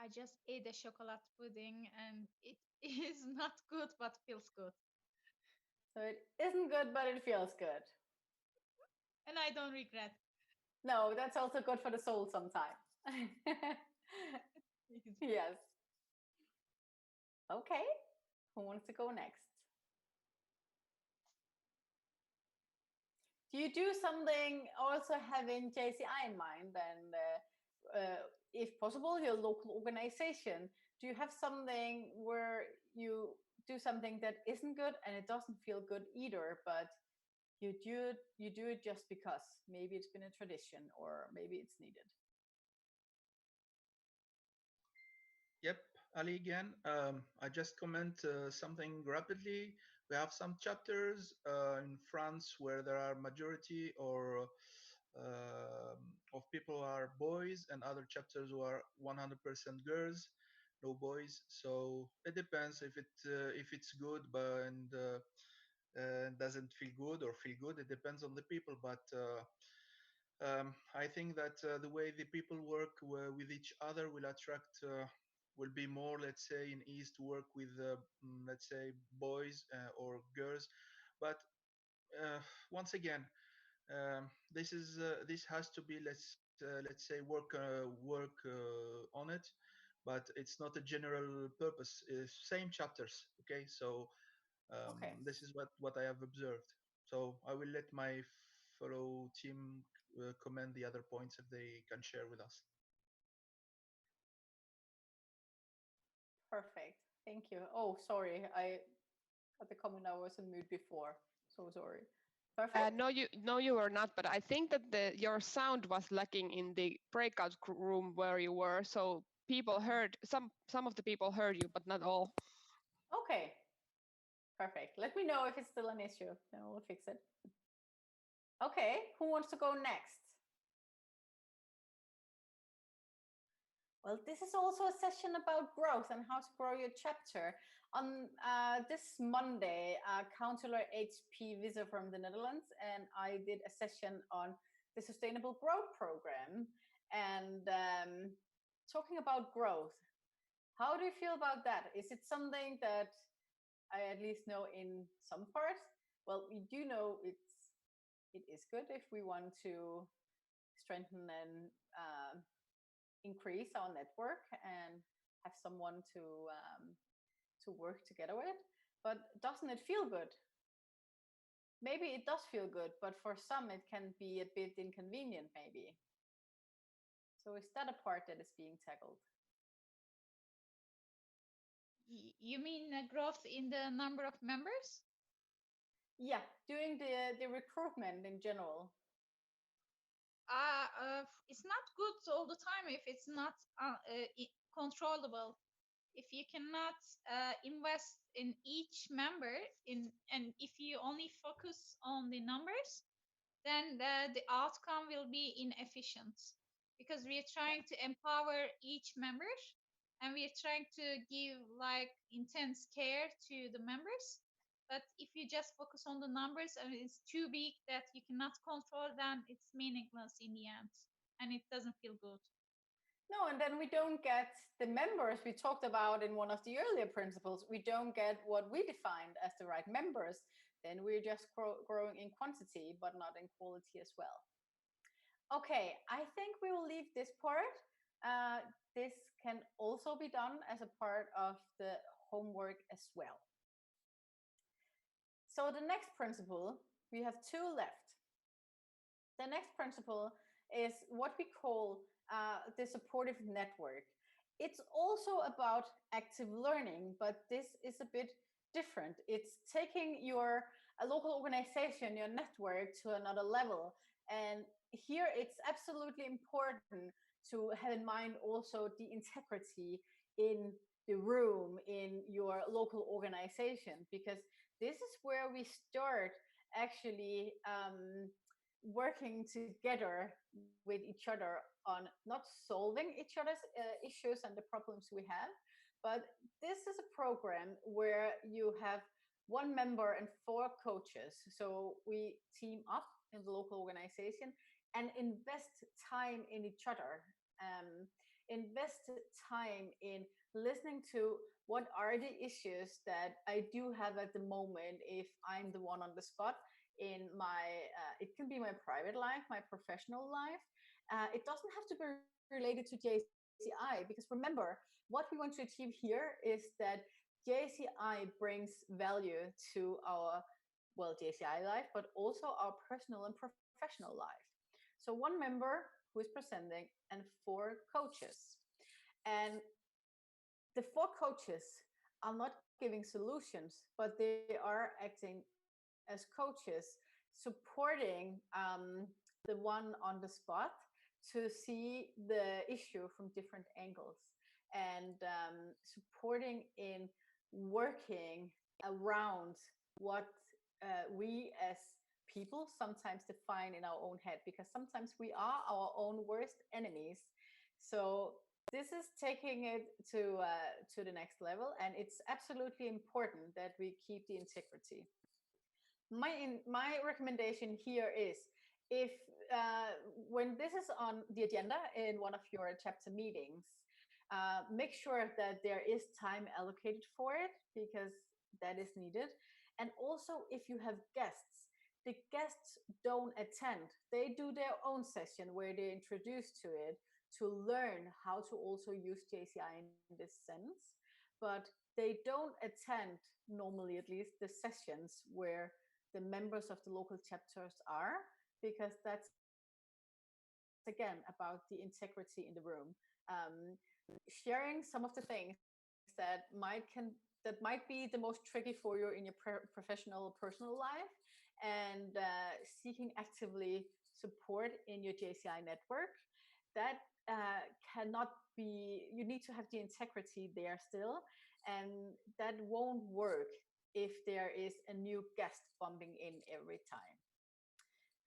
I just ate a chocolate pudding and it is not good but feels good. So it isn't good, but it feels good. And I don't regret. No, that's also good for the soul sometimes. Yes. Okay. Who wants to go next? Do you do something also having JCI in mind? And if possible, your local organization. Do you have something where you do something that isn't good and it doesn't feel good either, but you do it just because maybe it's been a tradition or maybe it's needed? Yep, Ali again. I just comment something rapidly. We have some chapters in France where there are majority or of people are boys, and other chapters who are 100% girls, no boys. So it depends if it's good, but doesn't feel good or feel good. It depends on the people, but. I think that the way the people work with each other will attract, will be more, let's say, in ease to work with, let's say, boys or girls. But uh, once again, this has to be, let's say, work on it, but it's not a general purpose. Same chapters, okay? So Okay. this is what I have observed. So I will let my fellow team comment the other points if they can share with us. Perfect. Thank you. Oh, sorry. I got the comment I was in mute before. So sorry. Perfect. No, you were not. But I think that your sound was lacking in the breakout room where you were. So people heard some of the people heard you, but not all. Okay. Perfect. Let me know if it's still an issue. Then we'll fix it. Okay. Who wants to go next? Well, this is also a session about growth and how to grow your chapter. On this Monday, Counselor HP Visser from the Netherlands and I did a session on the Sustainable Growth Program and talking about growth. How do you feel about that? Is it something that I at least know in some parts? Well, we do know it is good if we want to strengthen and increase our network and have someone to work together with. But doesn't it feel good? Maybe it does feel good, but for some it can be a bit inconvenient, maybe. So is that a part that is being tackled? You mean growth in the number of members? Yeah, doing the recruitment in general. It's not good all the time if it's not controllable. If you cannot invest in each member and if you only focus on the numbers, then the outcome will be inefficient because we are trying to empower each member and we are trying to give like intense care to the members. But if you just focus on the numbers and it's too big that you cannot control, then it's meaningless in the end and it doesn't feel good. No, and then we don't get the members we talked about in one of the earlier principles. We don't get what we defined as the right members. Then we're just growing in quantity, but not in quality as well. Okay, I think we will leave this part. This can also be done as a part of the homework as well. So the next principle, we have two left. The next principle is what we call the supportive network. It's also about active learning, but this is a bit different. It's taking your local organization, your network to another level. And here it's absolutely important to have in mind also the integrity in the room, in your local organization, because this is where we start actually working together with each other on not solving each other's issues and the problems we have, but this is a program where you have one member and four coaches. So we team up in the local organization and invest time in each other. invest time in listening to what are the issues that I do have at the moment if I'm the one on the spot in my, it can be my private life, my professional life. It doesn't have to be related to JCI, because remember, what we want to achieve here is that JCI brings value to our, well, JCI life, but also our personal and professional life. So one member who is presenting and four coaches. And the four coaches are not giving solutions, but they are acting as coaches, supporting the one on the spot to see the issue from different angles, and supporting in working around what we as people sometimes define in our own head, because sometimes we are our own worst enemies. So this is taking it to the next level, and it's absolutely important that we keep the integrity. My recommendation here is, if when this is on the agenda in one of your chapter meetings, make sure that there is time allocated for it, because that is needed. And also, if you have guests, the guests don't attend, they do their own session where they introduce to it, to learn how to also use JCI in this sense. But they don't attend, normally at least, the sessions where the members of the local chapters are, because that's again about the integrity in the room. Sharing some of the things that might be the most tricky for you in your professional personal life, and seeking actively support in your JCI network, that cannot be, you need to have the integrity there still, and that won't work if there is a new guest bumping in every time.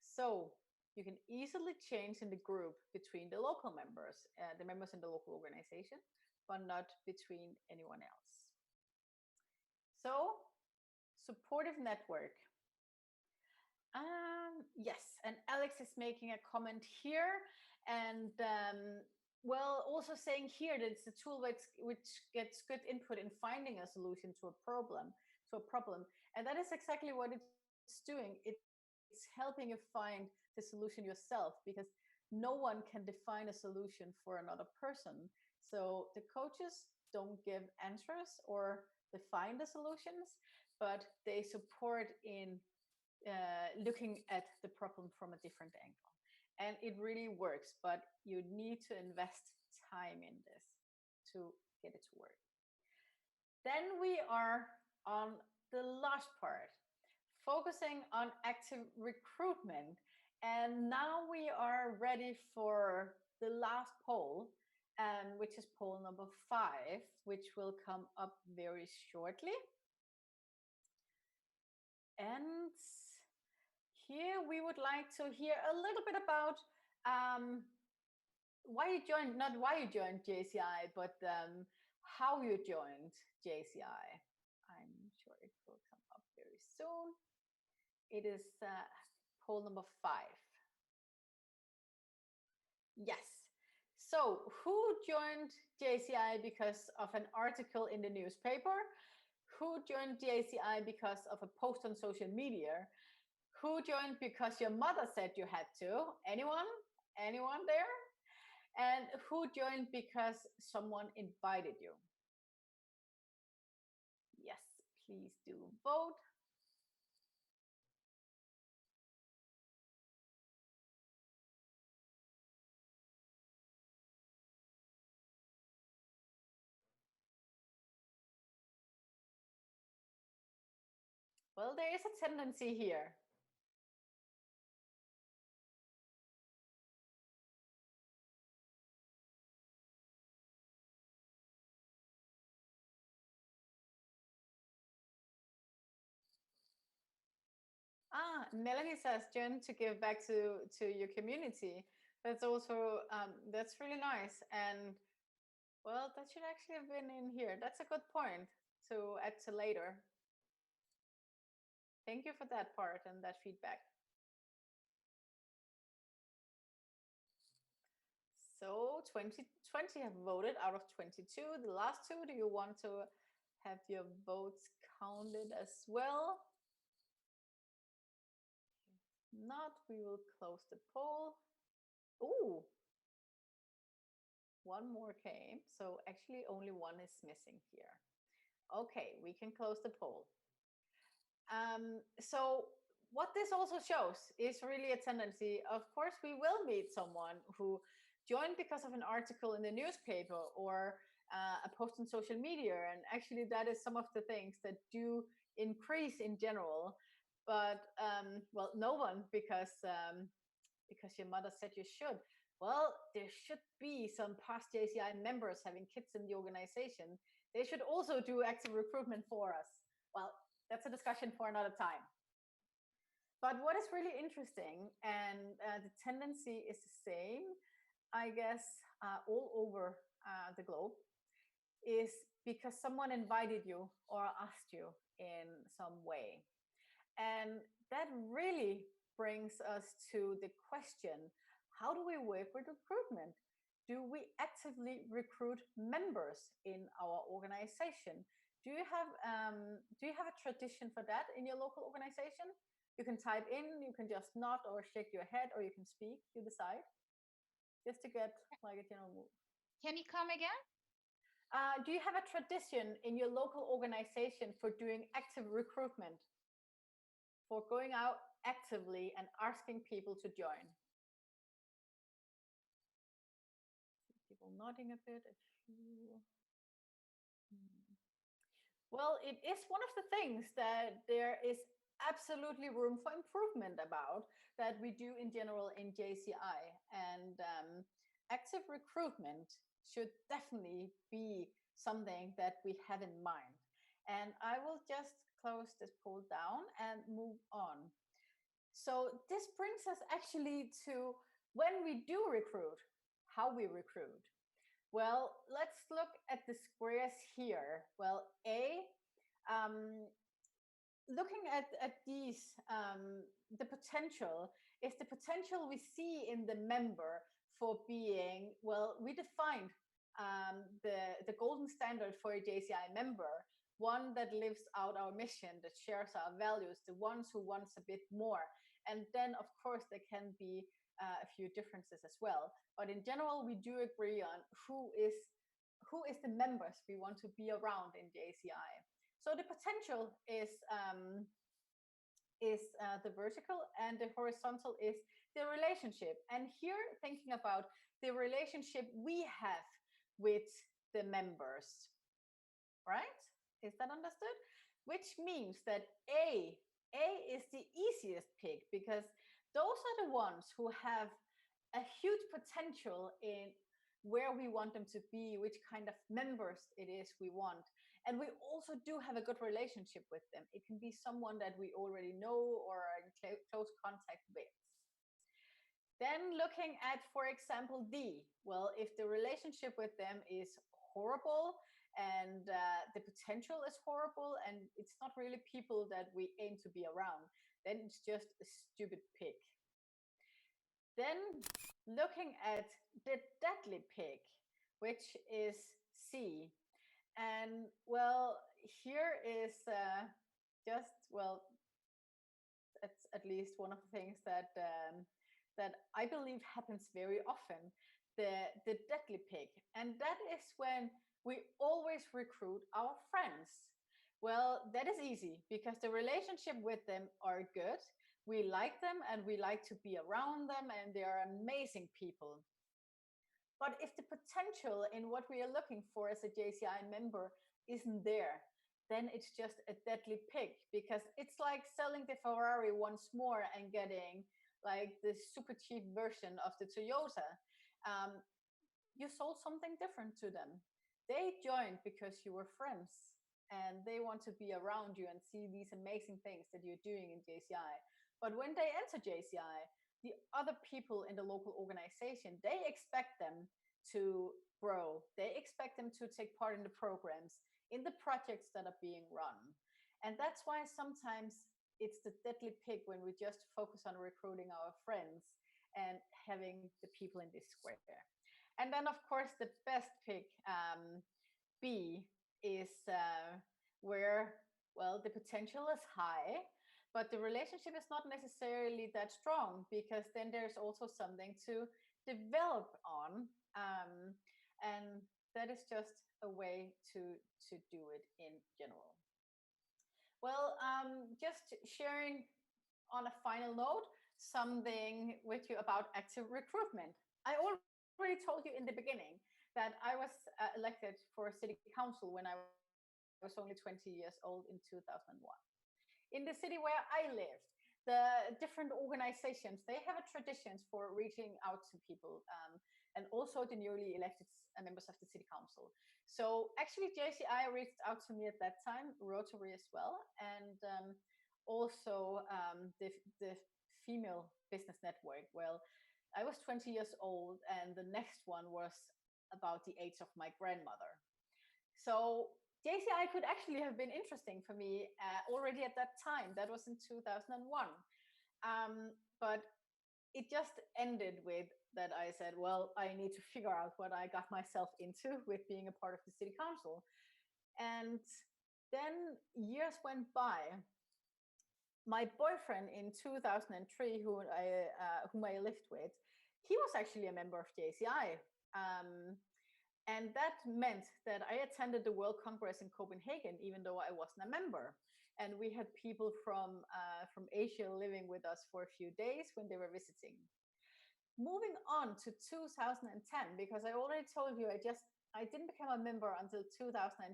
So you can easily change in the group between the local members, the members in the local organization, but not between anyone else. So, supportive network. Yes, and Alex is making a comment here, and well, also saying here that it's a tool which gets good input in finding a solution to a problem, and that is exactly what it's doing. It's helping you find the solution yourself, because no one can define a solution for another person. So the coaches don't give answers or define the solutions, but they support in looking at the problem from a different angle. And it really works, but you need to invest time in this to get it to work. Then we are on the last part, focusing on active recruitment. And now we are ready for the last poll, which is poll number 5, which will come up very shortly. And here we would like to hear a little bit about why you joined, not why you joined JCI, but how you joined JCI. I'm sure it will come up very soon. It is poll number 5. Yes. So who joined JCI because of an article in the newspaper? Who joined JCI because of a post on social media? Who joined because your mother said you had to? Anyone? Anyone there? And who joined because someone invited you? Yes, please do vote. Well, there is a tendency here. Melanie says, Jen, to give back to your community. That's also, that's really nice. And well, that should actually have been in here. That's a good point to add to later. Thank you for that part and that feedback. So 20 have voted out of 22. The last two, do you want to have your votes counted as well? If not, we will close the poll. Ooh, one more came. So actually only one is missing here. Okay, we can close the poll. So what this also shows is really a tendency. Of course, we will meet someone who joined because of an article in the newspaper or a post on social media, and actually that is some of the things that do increase in general. But well, no one because your mother said you should. Well, there should be some past JCI members having kids in the organization. They should also do active recruitment for us. Well, that's a discussion for another time. But what is really interesting, and the tendency is the same, I guess, all over the globe, is because someone invited you or asked you in some way. And that really brings us to the question, how do we work with recruitment? Do we actively recruit members in our organization? Do you have a tradition for that in your local organization? You can type in, you can just nod or shake your head, or you can speak, you decide. Just to get like a general move. Can you come again? Do you have a tradition in your local organization for doing active recruitment? For going out actively and asking people to join? People nodding a bit. Well, it is one of the things that there is absolutely room for improvement about that we do in general in JCI. And active recruitment should definitely be something that we have in mind. And I will just close this poll down and move on. So this brings us actually to when we do recruit, how we recruit. Well, let's look at the squares here. Well, looking at these, the potential is the potential we see in the member for being, well, we defined the golden standard for a JCI member, one that lives out our mission, that shares our values, the ones who wants a bit more. And then, of course, there can be a few differences as well. But in general, we do agree on who is the members we want to be around in JCI. So the potential is the vertical, and the horizontal is the relationship. And here, thinking about the relationship we have with the members, right? Is that understood? Which means that A is the easiest pick because those are the ones who have a huge potential in where we want them to be, which kind of members it is we want. And we also do have a good relationship with them. It can be someone that we already know or are in close contact with. Then looking at, for example, D, well, if the relationship with them is horrible and the potential is horrible and it's not really people that we aim to be around, then it's just a stupid pick. Then looking at the deadly pick, which is C. And well, here is just, well, that's at least one of the things that I believe happens very often, the deadly pick. And that is when we always recruit our friends. Well, that is easy because the relationship with them are good. We like them and we like to be around them, and they are amazing people. But if the potential in what we are looking for as a JCI member isn't there, then it's just a deadly pick because it's like selling the Ferrari once more and getting like the super cheap version of the Toyota. You sold something different to them. They joined because you were friends and they want to be around you and see these amazing things that you're doing in JCI. But when they enter JCI, the other people in the local organization, they expect them to grow. They expect them to take part in the programs, in the projects that are being run. And that's why sometimes it's the deadly pick when we just focus on recruiting our friends and having the people in this square. And then, of course, the best pick, B, is where, well, the potential is high, but the relationship is not necessarily that strong, because then there's also something to develop on. And that is just a way to do it in general. Well, just sharing on a final note something with you about active recruitment. I already told you in the beginning that I was elected for city council when I was only 20 years old in 2001. In the city where I lived, the different organizations, they have a traditions for reaching out to people, and also the newly elected members of the city council. So actually JCI reached out to me at that time, Rotary as well, and also the female business network. Well, I was 20 years old, and the next one was about the age of my grandmother. So JCI could actually have been interesting for me already at that time. That was in 2001. But it just ended with that I said, well, I need to figure out what I got myself into with being a part of the city council. And then years went by. My boyfriend in 2003, whom I lived with, he was actually a member of JCI. And that meant that I attended the World Congress in Copenhagen, even though I wasn't a member. And we had people from Asia living with us for a few days when they were visiting. Moving on to 2010, because I already told you I didn't become a member until 2010.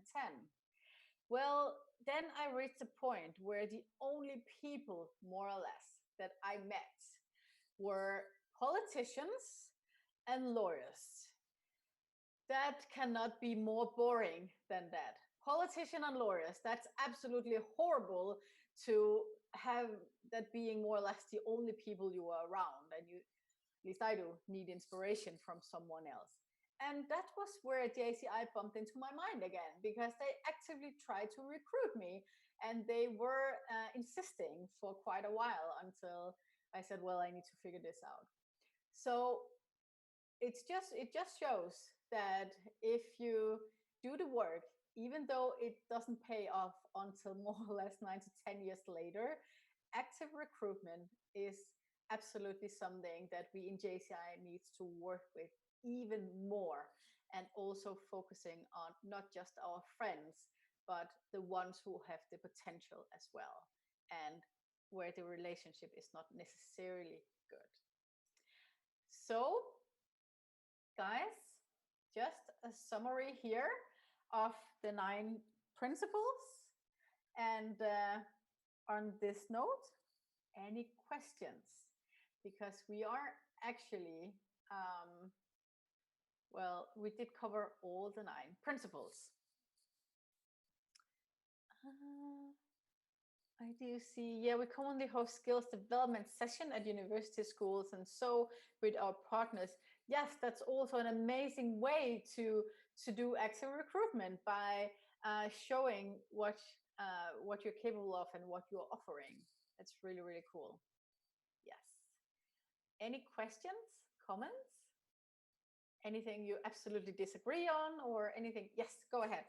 Well, then I reached a point where the only people, more or less, that I met were politicians and lawyers. That cannot be more boring than that. Politician and lawyers, that's absolutely horrible to have that being more or less the only people you are around. And you, at least I do, need inspiration from someone else. And that was where JCI bumped into my mind again, because they actively tried to recruit me, and they were insisting for quite a while until I said, well, I need to figure this out. So it just shows that if you do the work, even though it doesn't pay off until more or less 9 to 10 years later, active recruitment is absolutely something that we in JCI needs to work with even more, and also focusing on not just our friends, but the ones who have the potential as well, and where the relationship is not necessarily good. So, guys, just a summary here of the 9 principles. And on this note, any questions? Because we are actually, well, we did cover all the 9 principles. I do see, yeah, we commonly host skills development session at university schools and so with our partners. Yes, that's also an amazing way to do active recruitment by showing what you're capable of and what you're offering. That's really, really cool. Yes. Any questions, comments? Anything you absolutely disagree on or anything? Yes, go ahead.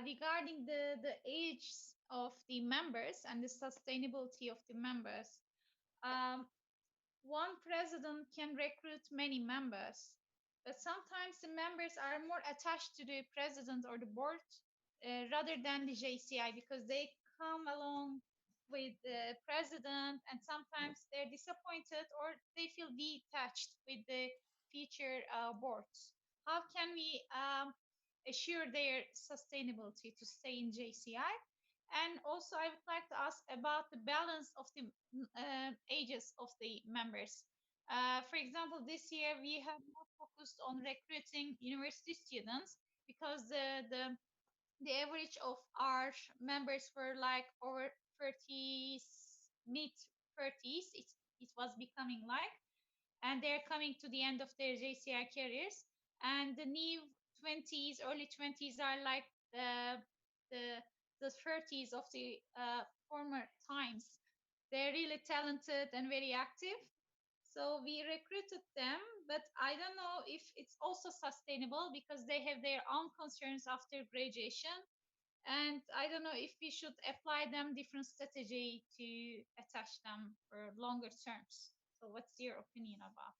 Regarding the age of the members and the sustainability of the members, one president can recruit many members, but sometimes the members are more attached to the president or the board rather than the JCI, because they come along with the president and sometimes they're disappointed or they feel detached with the future boards. How can we assure their sustainability to stay in JCI? And also, I would like to ask about the balance of the ages of the members. For example, this year we have more focused on recruiting university students, because the average of our members were like over 30s, mid 30s. It was becoming like, and they're coming to the end of their JCI careers. And the new 20s, early 20s are like the the 30s of the former times. They're really talented and very active. So we recruited them but I don't know if it's also sustainable because they have their own concerns after graduation. And I don't know if we should apply them different strategy to attach them for longer terms. So what's your opinion about?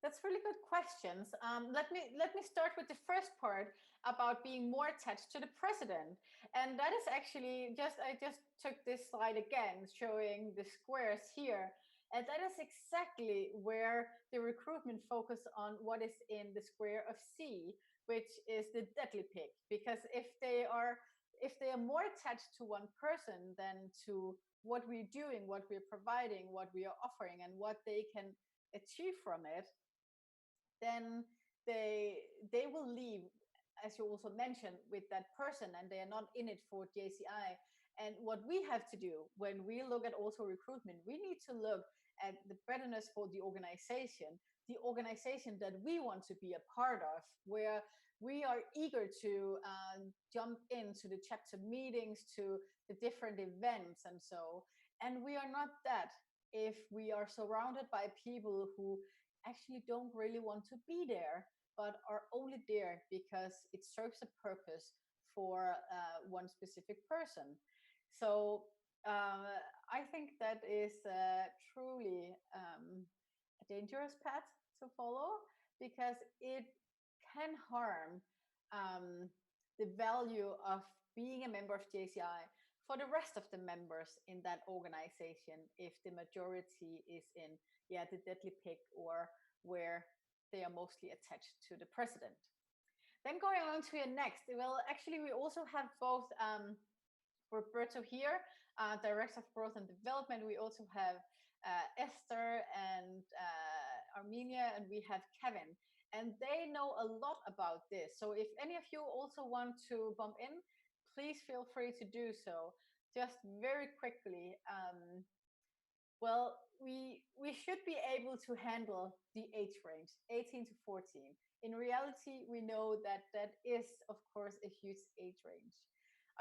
That's really good questions. Let me start with the first part about being more attached to the president, and that is actually just I just took this slide again, showing the squares here, and that is exactly where the recruitment focus on what is in the square of C, which is the deadly pick. Because if they are more attached to one person than to what we're doing, what we're providing, what we are offering, and what they can achieve from it, then they will leave, as you also mentioned, with that person, and they are not in it for JCI. And what we have to do when we look at also recruitment, we need to look at the betterness for the organization that we want to be a part of, where we are eager to jump into the chapter meetings, to the different events, and so. And we are not that if we are surrounded by people who actually don't really want to be there, but are only there because it serves a purpose for one specific person. So I think that is truly a dangerous path to follow, because it can harm um, the value of being a member of JCI for the rest of the members in that organization if the majority is in, yeah, the deadly pick, or where they are mostly attached to the president. Then going on to your next, well, actually, we also have both Roberto here, Director of Growth and Development. We also have Esther and Armenia, and we have Kevin. And they know a lot about this. So if any of you also want to bump in, please feel free to do so. Just very quickly, well, we should be able to handle the age range, 18 to 14. In reality, we know that that is, of course, a huge age range.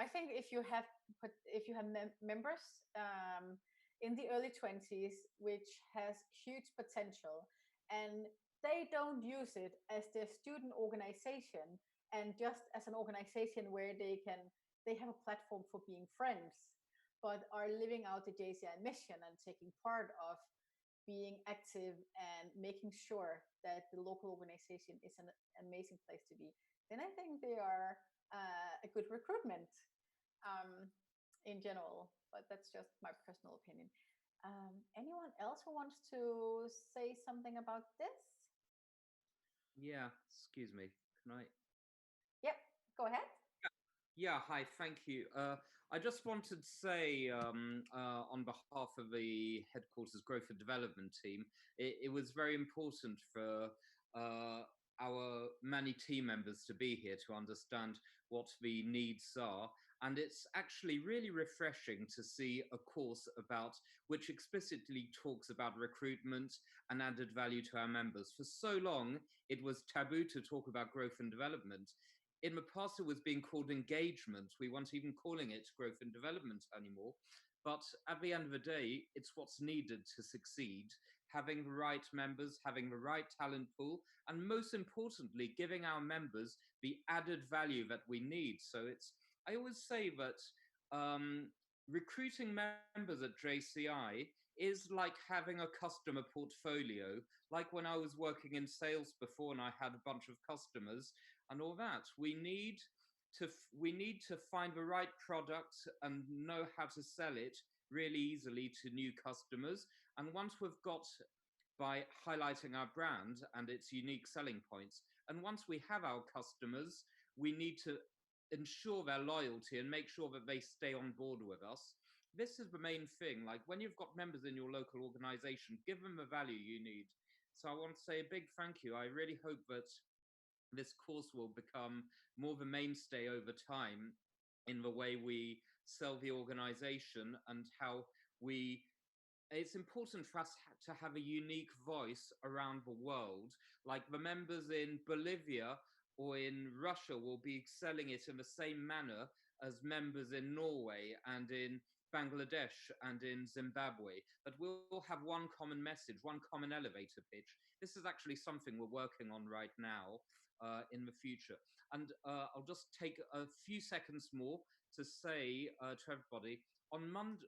I think if you have members in the early 20s, which has huge potential, and they don't use it as their student organization and just as an organization where they have a platform for being friends, but are living out the JCI mission and taking part of being active and making sure that the local organization is an amazing place to be, then I think they are a good recruitment in general. But that's just my personal opinion. Anyone else who wants to say something about this? Yeah, excuse me. Can I? Yep, go ahead. Yeah, hi, thank you. I just wanted to say, on behalf of the headquarters growth and development team, it was very important for our many team members to be here to understand what the needs are. And it's actually really refreshing to see a course about which explicitly talks about recruitment and added value to our members. For so long, it was taboo to talk about growth and development. In the past, it was being called engagement. We weren't even calling it growth and development anymore. But at the end of the day, it's what's needed to succeed. Having the right members, having the right talent pool, and most importantly, giving our members the added value that we need. So I always say that recruiting members at JCI is like having a customer portfolio. Like when I was working in sales before and I had a bunch of customers and all that, we need to find the right product and know how to sell it really easily to new customers. And once we've got, by highlighting our brand and its unique selling points, and once we have our customers, we need to ensure their loyalty and make sure that they stay on board with us. This is the main thing. Like when you've got members in your local organization, give them the value you need. So I want to say a big thank you. I really hope that this course will become more of a mainstay over time in the way we sell the organization and how it's important for us to have a unique voice around the world. Like the members in Bolivia or in Russia will be selling it in the same manner as members in Norway and in Bangladesh and in Zimbabwe, that we'll have one common message, one common elevator pitch. This is actually something we're working on right now in the future. And I'll just take a few seconds more to say to everybody, on Monday,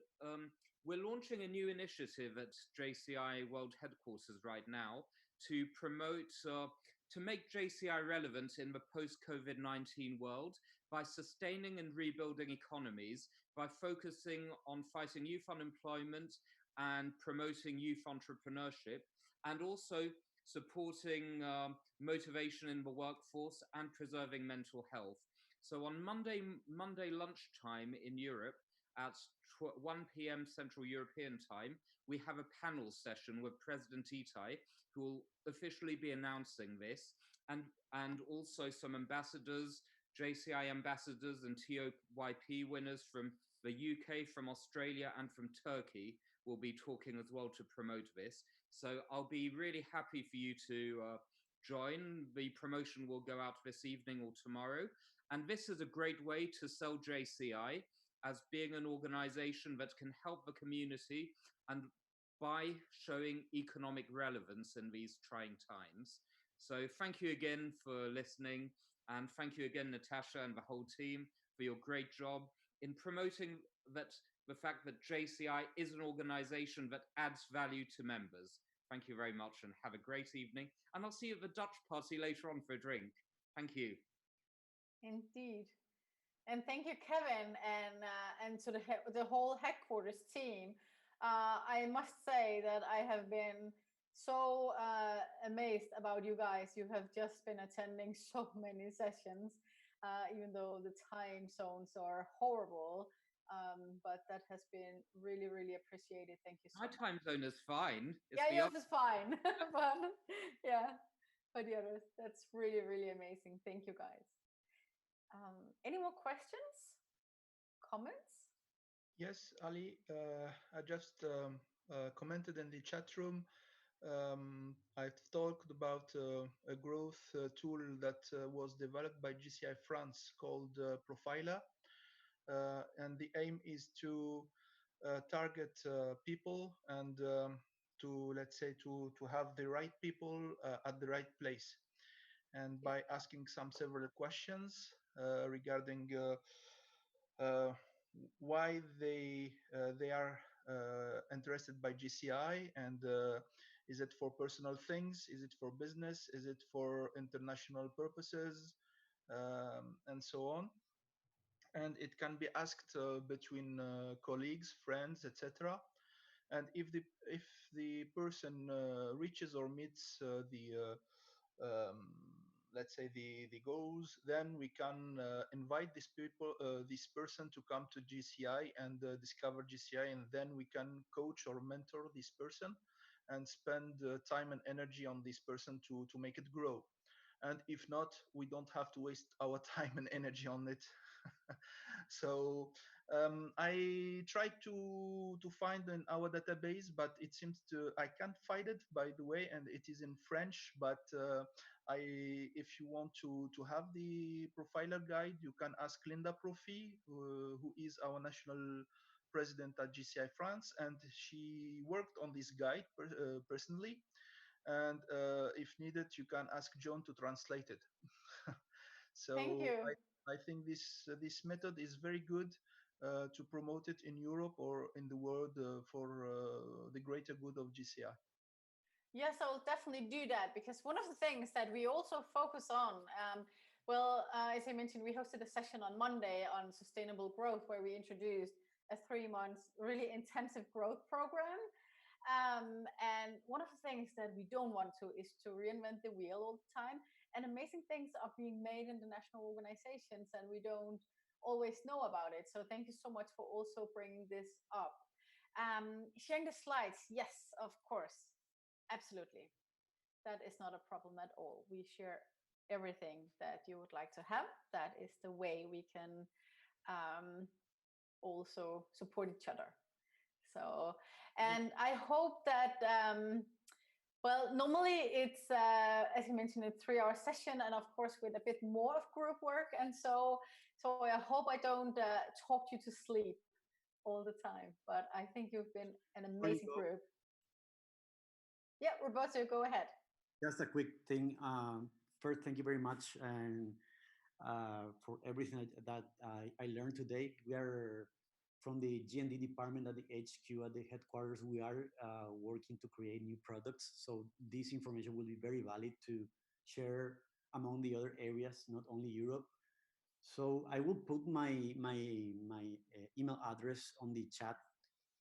we're launching a new initiative at JCI World Headquarters right now to promote, to make JCI relevant in the post-COVID-19 world by sustaining and rebuilding economies, by focusing on fighting youth unemployment and promoting youth entrepreneurship, and also supporting motivation in the workforce and preserving mental health. So on Monday lunchtime in Europe at 1 p.m. Central European time, we have a panel session with President Itai, who will officially be announcing this, and also some ambassadors, JCI ambassadors and TOYP winners from the UK, from Australia, and from Turkey will be talking as well to promote this. So I'll be really happy for you to join. The promotion will go out this evening or tomorrow. And this is a great way to sell JCI as being an organization that can help the community and by showing economic relevance in these trying times. So thank you again for listening. And thank you again, Natasha and the whole team, for your great job in promoting that the fact that JCI is an organization that adds value to members. Thank you very much and have a great evening. And I'll see you at the Dutch party later on for a drink. Thank you. Indeed. And thank you, Kevin, and to the whole headquarters team. I must say that I have been so amazed about you guys. You have just been attending so many sessions, even though the time zones are horrible. But that has been really, really appreciated. Thank you so My much. time zone is fine. It's Yours is fine. But yeah, but yeah, that's really, really amazing. Thank you, guys. Any more questions? Comments? Yes, Ali, I just commented in the chat room. I've talked about a growth tool that was developed by GCI France called Profiler. And the aim is to target people and to, let's say, to have the right people at the right place. And by asking some several questions regarding why they are interested by GCI, and is it for personal things, is it for business, is it for international purposes, and so on. And it can be asked between colleagues, friends, etc. And if the person reaches or meets the let's say the goals, then we can invite this person to come to GCI and discover GCI, and then we can coach or mentor this person and spend time and energy on this person to make it grow. And if not, we don't have to waste our time and energy on it. So I tried to find in our database, but it seems I can't find it, by the way, and it is in French. But if you want to have the profiler guide, you can ask Linda Profi, who is our national president at GCI France, and she worked on this guide personally. And if needed, you can ask John to translate it. So Thank you. I think this method is very good to promote it in Europe or in the world for the greater good of GCI. Yes, I will definitely do that, because one of the things that we also focus on, as I mentioned, we hosted a session on Monday on sustainable growth where we introduced a 3-month really intensive growth program. And one of the things that we don't want to is to reinvent the wheel all the time. And amazing things are being made in the national organizations, and we don't always know about it. So thank you so much for also bringing this up. Sharing the slides, yes, of course, absolutely. That is not a problem at all. We share everything that you would like to have. That is the way we can also support each other. So, and I hope that, normally it's, as you mentioned, a 3-hour session, and of course with a bit more of group work. And so I hope I don't talk you to sleep all the time. But I think you've been an Sorry, amazing group. Yeah, Roberto, go ahead. just a quick thing. First, thank you very much and for everything that I learned today. We are from the G&D department at the HQ at the headquarters. We are working to create new products. So this information will be very valid to share among the other areas, not only Europe. So I will put my email address on the chat.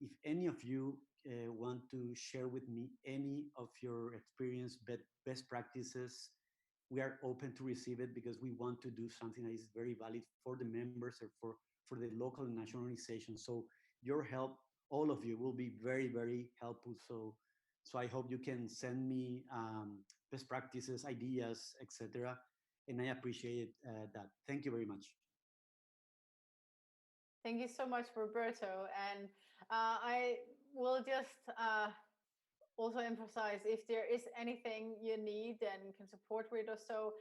If any of you want to share with me any of your experience, best practices, we are open to receive it because we want to do something that is very valid for the members or for the local and national organizations. So your help, all of you, will be very, very helpful. So I hope you can send me best practices, ideas, etc. And I appreciate that. Thank you very much. Thank you so much, Roberto. And I will just also emphasize, if there is anything you need and can support with or so,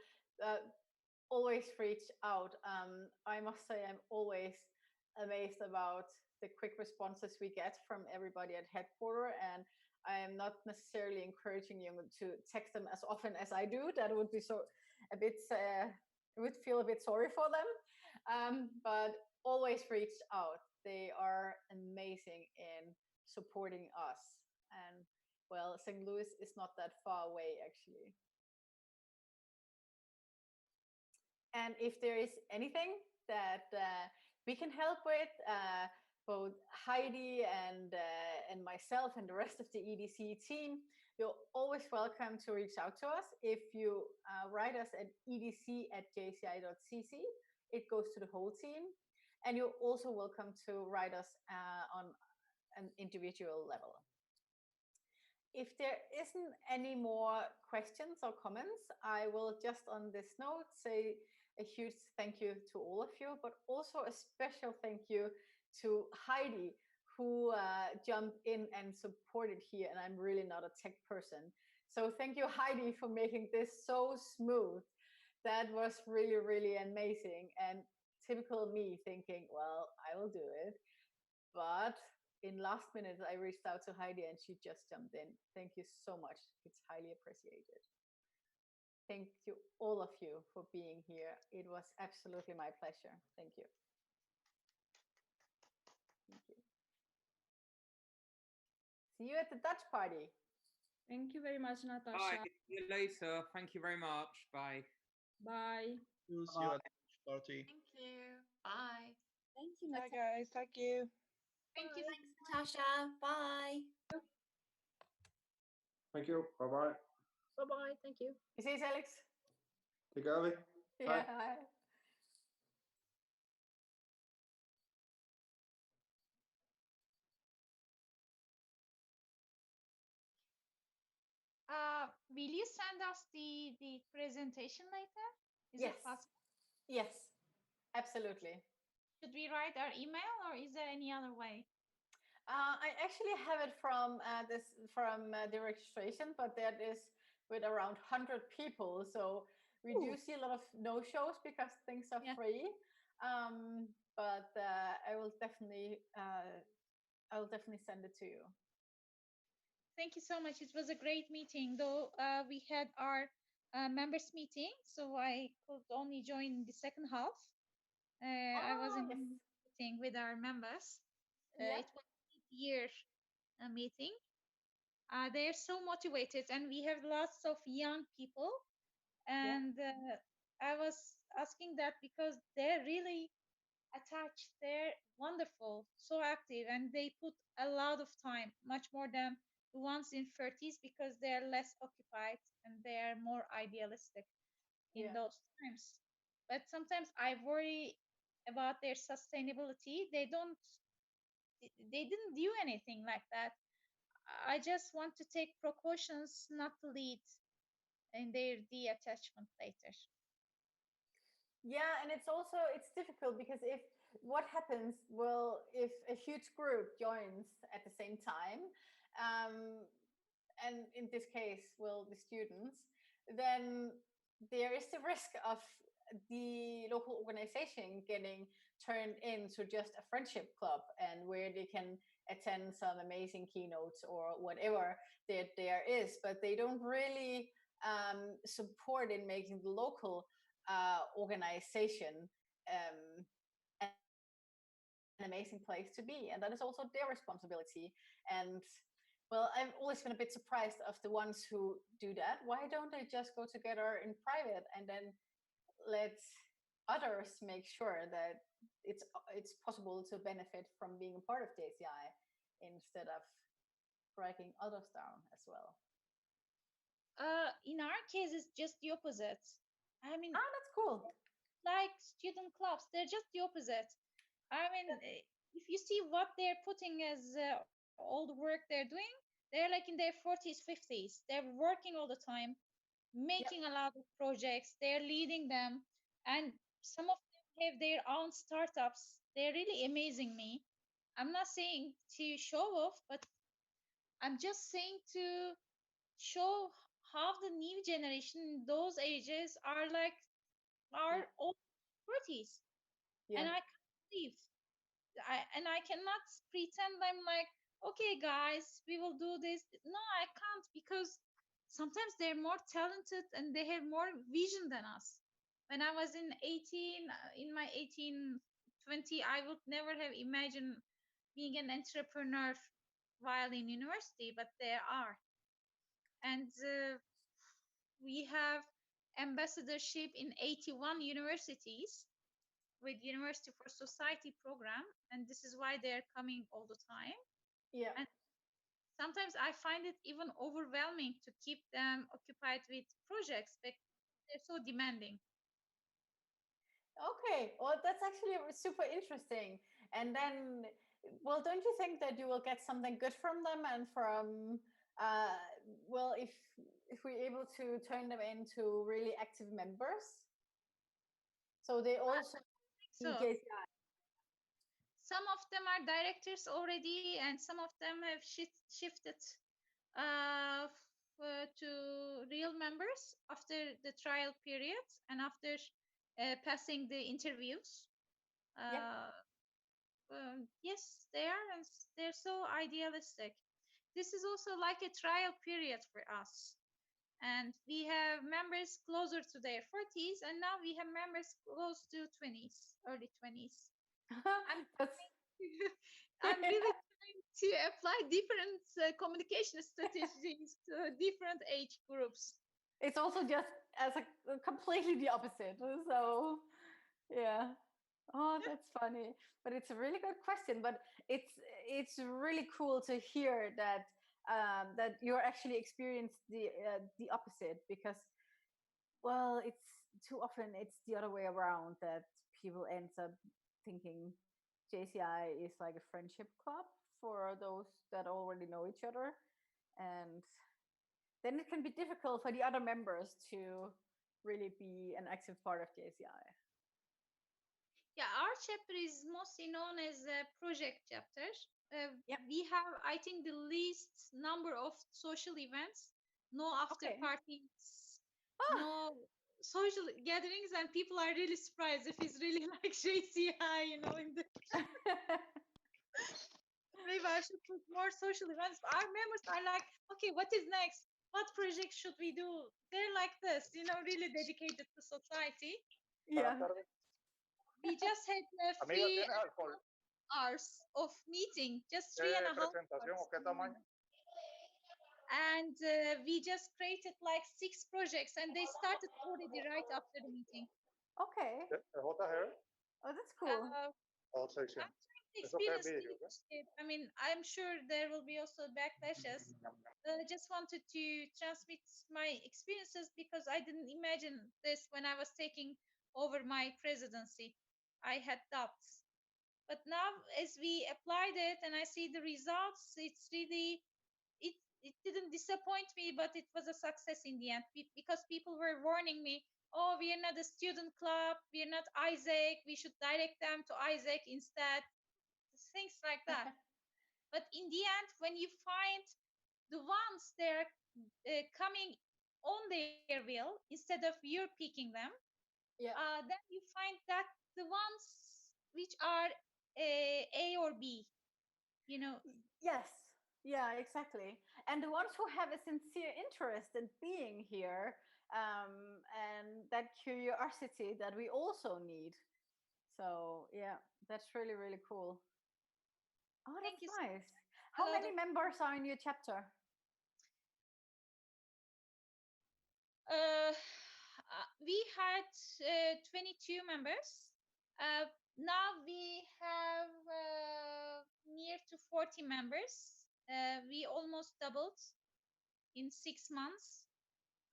always reach out. I must say, I'm always amazed about the quick responses we get from everybody at headquarters. And I am not necessarily encouraging you to text them as often as I do. That would be so a bit, it would feel a bit sorry for them. But always reach out. They are amazing in supporting us. And well, St. Louis is not that far away, actually. And if there is anything that we can help with, both Heidi and myself and the rest of the EDC team, you're always welcome to reach out to us. If you write us at edc@jci.cc, it goes to the whole team. And you're also welcome to write us on an individual level. If there isn't any more questions or comments, I will just on this note say a huge thank you to all of you, but also a special thank you to Heidi, who jumped in and supported here. And I'm really not a tech person. So thank you, Heidi, for making this so smooth. That was really, really amazing. And typical me thinking, well, I will do it. But in last minute, I reached out to Heidi and she just jumped in. Thank you so much. It's highly appreciated. Thank you, all of you, for being here. It was absolutely my pleasure. Thank you. Thank you. See you at the Dutch party. Thank you very much, Natasha. Bye. See you later. Thank you very much. Bye. Bye. See you at the party. Thank you. Bye. Thank you, Bye, Natasha. guys. Thank you. Thank you. Thanks, Natasha. Bye. Thank you. Bye-bye. Bye-bye. Thank you. You see, Alex? Take care, Abby. Yeah. Will you send us the presentation later? Is Yes. it possible? Yes, absolutely. Should we write our email or is there any other way? I actually have it from the registration, but that is with around 100 people. So we do see a lot of no-shows because things are free. But I will definitely send it to you. Thank you so much. It was a great meeting, though we had our members meeting, so I could only join the second half. I was in a meeting with our members. It was a year meeting. They're so motivated, and we have lots of young people. And I was asking that because they're really attached. They're wonderful, so active, and they put a lot of time, much more than the ones in 30s, because they're less occupied and they're more idealistic in those times. But sometimes I worry about their sustainability. They didn't do anything like that. I just want to take precautions not to lead in their de-attachment later. Yeah, and it's difficult because what happens, well, if a huge group joins at the same time, and in this case, well, the students, then there is the risk of the local organization getting turned into just a friendship club, and where they can attend some amazing keynotes or whatever there is, but they don't really support in making the local organization an amazing place to be, and that is also their responsibility. And well, I've always been a bit surprised of the ones who do that. Why don't they just go together in private and then let others make sure that it's possible to benefit from being a part of JCI, instead of dragging others down as well? In our case, it's just the opposite. I mean, That's cool. like student clubs, they're just the opposite. I mean, if you see what they're putting as all the work they're doing, they're like in their 40s, 50s. They're working all the time, making a lot of projects. They're leading them, and some of them have their own startups. They're really amazing me. I'm not saying to show off, but I'm just saying to show how the new generation in those ages are like our old 40s. And I can't believe I cannot pretend I'm like, okay guys, we will do this. No, I can't, because sometimes they're more talented and they have more vision than us. When I was in my 18, 20, I would never have imagined being an entrepreneur while in university, but they are. And we have ambassadorship in 81 universities with University for Society program, and this is why they're coming all the time. Yeah. And sometimes I find it even overwhelming to keep them occupied with projects because they're so demanding. Okay, well, that's actually super interesting. And then, well, don't you think that you will get something good from them, and from, well, if we're able to turn them into really active members, so they also So JCI. some of them are directors already, and some of them have shifted to real members after the trial period and after passing the interviews. Yes, they are, and they're so idealistic. This is also like a trial period for us. And we have members closer to their 40s, and now we have members close to 20s, early 20s. I'm really trying to apply different communication strategies to different age groups. It's also just as a completely the opposite. So, yeah. Oh, that's funny. But it's a really good question. But it's really cool to hear that that you're actually experienced the opposite, because, well, it's too often it's the other way around, that people ends up thinking JCI is like a friendship club for those that already know each other, and then it can be difficult for the other members to really be an active part of JCI. Yeah, our chapter is mostly known as a project chapter. We have, I think, the least number of social events, no after parties, no social gatherings, and people are really surprised if it's really like JCI, in the maybe I should put more social events. Our members are like, okay, what is next? What project should we do? They're like this, really dedicated to society. Yeah. We just had 3.5 hours of meeting, just 3.5 hours. And we just created like 6 projects, and they started already right after the meeting. Okay. Oh, that's cool. I'm trying to experience leadership. I mean, I'm sure there will be also backlashes. I just wanted to transmit my experiences, because I didn't imagine this when I was taking over my presidency. I had doubts. But now, as we applied it and I see the results, it's really, it didn't disappoint me, but it was a success in the end, because people were warning me, oh, we are not a student club, we are not Isaac, we should direct them to Isaac instead, things like that. But in the end, when you find the ones they're coming on their will instead of you're picking them, Yeah. then you find that the ones which are A or B, you know. Yes. Yeah, exactly. And the ones who have a sincere interest in being here, and that curiosity that we also need. So, yeah, that's really, really cool. Oh, Thank that's you so nice. much. A How lot many of members are in your chapter? we had 22 members. Now we have near to 40 members. We almost doubled in 6 months.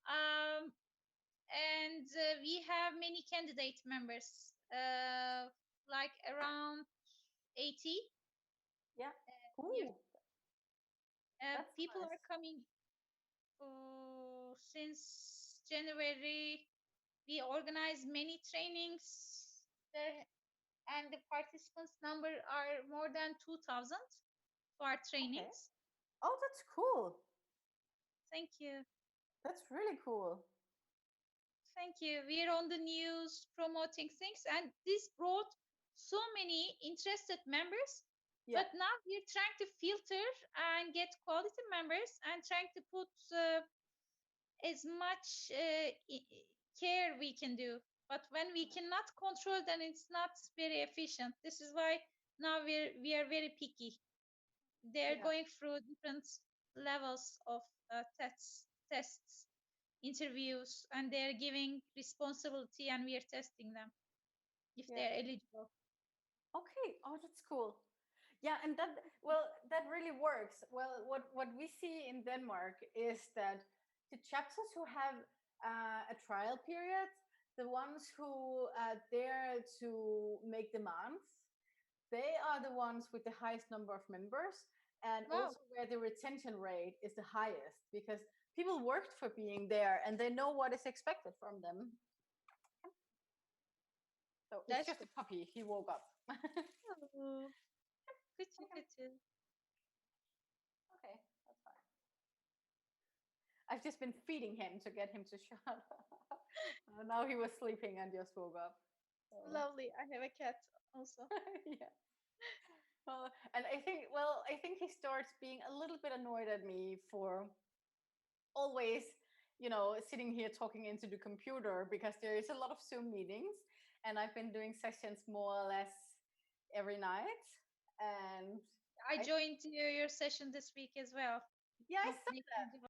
And we have many candidate members, like around 80. Yeah. Near, Ooh, that's people nice. are coming since January. We organize many trainings there, and the participants number are more than 2,000 for our Okay. trainings. Oh, that's cool. Thank you. That's really cool. Thank you. We're on the news promoting things, and this brought so many interested members. Yeah. But now we're trying to filter and get quality members and trying to put as much care we can do. But when we cannot control, then it's not very efficient. This is why now we are very picky. They're Yeah. going through different levels of tests, interviews, and they're giving responsibility, and we are testing them if Yeah. they're eligible. Okay. Oh, that's cool. Yeah, and that, well, that really works. Well, what we see in Denmark is that the chapters who have a trial period, the ones who dare to make demands, they are the ones with the highest number of members, and Wow, also where the retention rate is the highest, because people worked for being there and they know what is expected from them. So it's that's just good. a puppy. He woke up. Oh, good, good, good. Okay, that's fine. I've just been feeding him to get him to shut up. Now he was sleeping and just woke up. So, Lovely. I have a cat also. yeah. Well, and I think he starts being a little bit annoyed at me for always, sitting here talking into the computer, because there is a lot of Zoom meetings, and I've been doing sessions more or less every night. And I joined your session this week as well. yeah, I Of saw that. making